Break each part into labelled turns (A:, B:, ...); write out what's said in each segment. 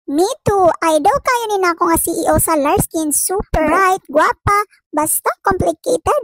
A: Me too. Idol kayo ni na ako nga CEO sa Larskin. Super bright, guwapa, basta complicated.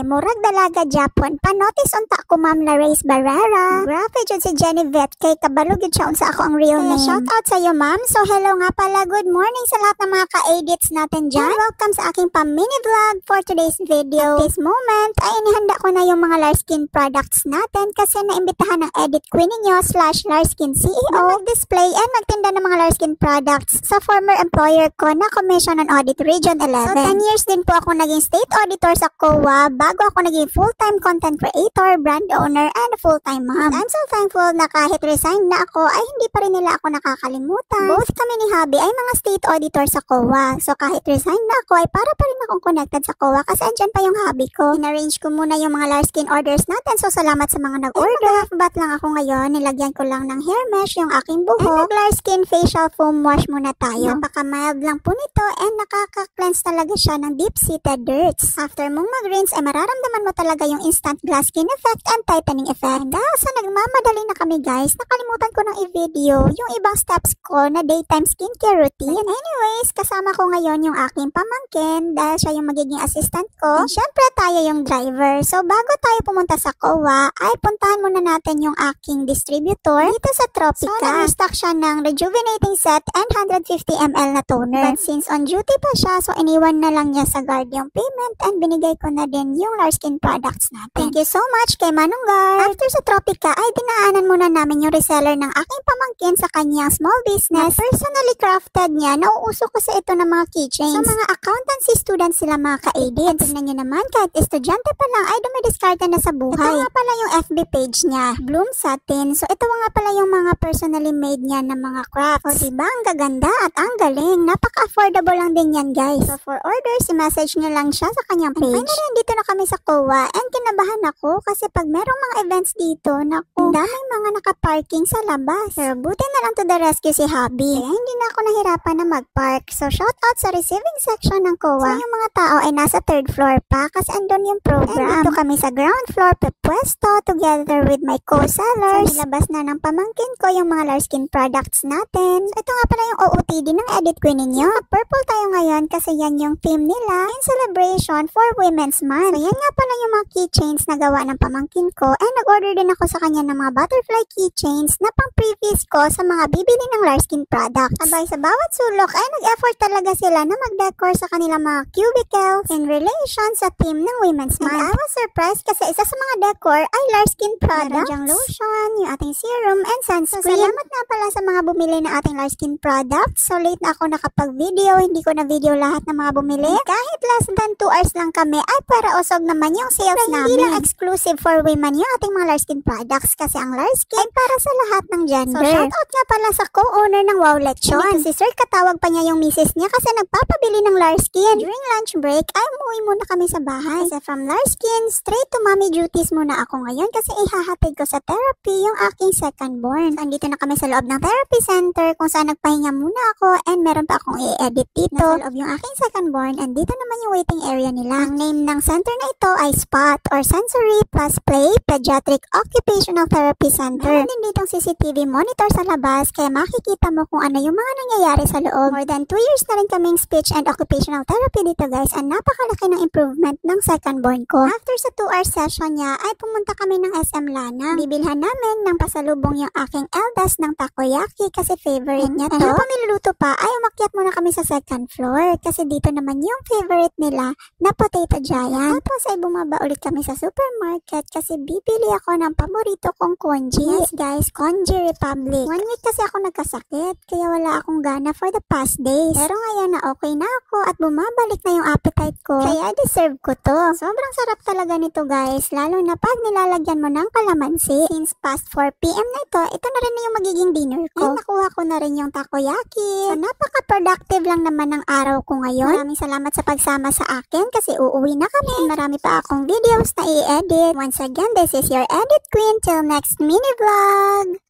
A: Murag dalaga Japon. Panotis unta ko Ma'am Larais Barrera. Grabe jud si Jennivet kay kabalo gyud siya unsa ako ang real name. Shout out sa iyo ma'am. So hello nga pala. Good morning sa lahat ng mga ka-edits natin dyan. Welcome sa aking pa-mini vlog for today's video. At this moment ay inihanda ko na yung mga Larskin products natin kasi naimbitahan ng edit queen ninyo / Larskin CEO na mag-display and magtinda ng mga Larskin products sa former employer ko na Commission on Audit Region 11. So 10 years din po ako naging state auditor sa COA bago ako naging full-time content creator, brand owner, and full-time mom. I'm so thankful na kahit resign na ako ay hindi pa rin nila ako nakakalimutan. Both kami ni Hubby ay mga state auditor sa COA. So kahit resign na ako ay para pa rin akong connected sa COA kasi andyan pa yung hubby ko. In-arrange ko muna yung mga Larskin orders natin so salamat sa mga nag-order. Half-bat lang ako ngayon. Nilagyan ko lang ng hair mesh yung aking buhok. And nag-Larskin facial foam wash muna tayo. Napaka-mild lang po nito and nakaka-cleanse talaga siya ng deep-seated dirts. After mong mag-rinse ay mararamdaman mo talaga yung instant glass skin effect and tightening effect. And dahil sa nagmamadali na kami guys, nakalimutan ko ng i-video yung ibang steps ko na daytime skincare routine. Anyways, kasama ko ngayon yung aking pamangkin dahil siya yung magiging assistant ko. And syempre tayo yung driver. So bago tayo pumunta sa COA, ay puntahan muna natin yung aking distributor dito sa Tropica. So nag-stock siya ng rejuvenating set and 150 ml na toner. But since on duty pa siya, so iniwan na lang niya sa guard yung payment and binigay ko na din yung Larskin products natin. Thank you so much kay Manong Guard. After sa Tropica ay dinaanan muna namin yung reseller ng aking pamangkin sa kanyang small business. Personally crafted niya. Nauuso kasi ito ng mga keychains. Sa mga accountancy students sila mga ka-edits. Tingnan nyo naman kahit estudyante pa lang ay dumidiskarte na sa buhay. Ito nga pala yung FB page niya. Bloom Satin. So ito nga pala yung mga personally made niya na mga crafts. O diba ang gaganda at ang galing. Napaka-affordable lang din yan guys. So for orders, i-message nyo lang siya sa kanyang page. And finally, dito na kami sa COA and kinabahan ako kasi pag merong mga events dito, naku, daming mga nakaparking sa labas. Pero buti na lang to the rescue si Hubby. Kaya hindi na ako nahirapan na mag-park. So shout out sa receiving section ng COA. So yung mga tao ay nasa 3rd floor pa kasi andun yung program. And dito kami sa ground floor pwesto together with my co-sellers. So nilabas na ng pamangkin ko yung mga Larskin products natin. So ito nga pala yung OOTD ng edit queen ninyo. Purple tayo ngayon kasi yan yung theme nila in celebration for Women's Month. So yan nga pala yung mga keychains na gawa ng pamangkin ko and nag-order din ako sa kanya ng mga butterfly keychains na pang-previous ko sa mga bibili ng Larskin products. Abay sa bawat sulok ay nag-effort talaga sila na mag-decor sa kanilang mga cubicles in relation sa theme ng Women's Month. And I was surprised kasi isa sa mga decor ay Larskin products. Meron lotion, yung ating serum, and sunscreen. So salamat nga pala sa mga bumili ng ating Larskin products. So late na ako nakapag-video, hindi ko na video lahat ng mga bumili. Kahit less than 2 hours lang kami ay para usog naman yung sales namin. Hindi lang exclusive for women yung ating mga Larskin products kasi ang Larskin ay para sa lahat ng gender. So shoutout nga pala sa co-owner ng Wow Lechon. Si Sir katawag pa niya yung misis niya kasi nagpapabili ng Larskin. During lunch break ay umuwi muna kami sa bahay. Kasi from Larskin, straight to mommy duties muna ako ngayon kasi ihahatid ko sa therapy yung aking second born. So andito na kami sa loob ng therapy center kung saan nagpahinga muna ako and meron pa akong i-edit dito. Nasa loob yung aking second born and dito naman yung waiting area nila. Ang name ng center na ito ay SPOT or Sensory Plus Play Pediatric Occupational Therapy Center. Meron din ditong CCTV monitor sa labas kaya makikita mo kung ano yung mga nangyayari sa loob. More than 2 years na rin kaming speech and occupational therapy dito guys and napakalaki ng improvement ng second born ko. After sa 2-hour session niya ay pumunta kami ng SM Lana. Bibilhan namin ng pasalubong yung aking eldest ng takoyaki kasi favorite niya to. And habang niluluto pa ay umakyat muna kami sa second floor kasi dito naman yung favorite nila na potato giant. Tapos ay bumaba ulit kami sa supermarket kasi bibili ako ng paborito kong congee. Yes guys, Congee Republic. 1 week kasi ako nagkasakit kaya wala akong gana for the past days. Pero ngayon na okay na ako at bumabalik na yung appetite ko. Kaya deserve ko to. Sobrang sarap talaga nito guys, lalo na pag nilalagyan mo ng kalamansi. Since past 4 PM na ito na rin na yung magiging dinner ko. And nakuha ko na rin yung takoyaki. So napaka-productive lang naman ng araw ko ngayon. Maraming salamat sa pagsama sa akin kasi uuwi na kami. And marami pa akong videos na i-edit. Once again, this is your edit queen. Till next mini vlog!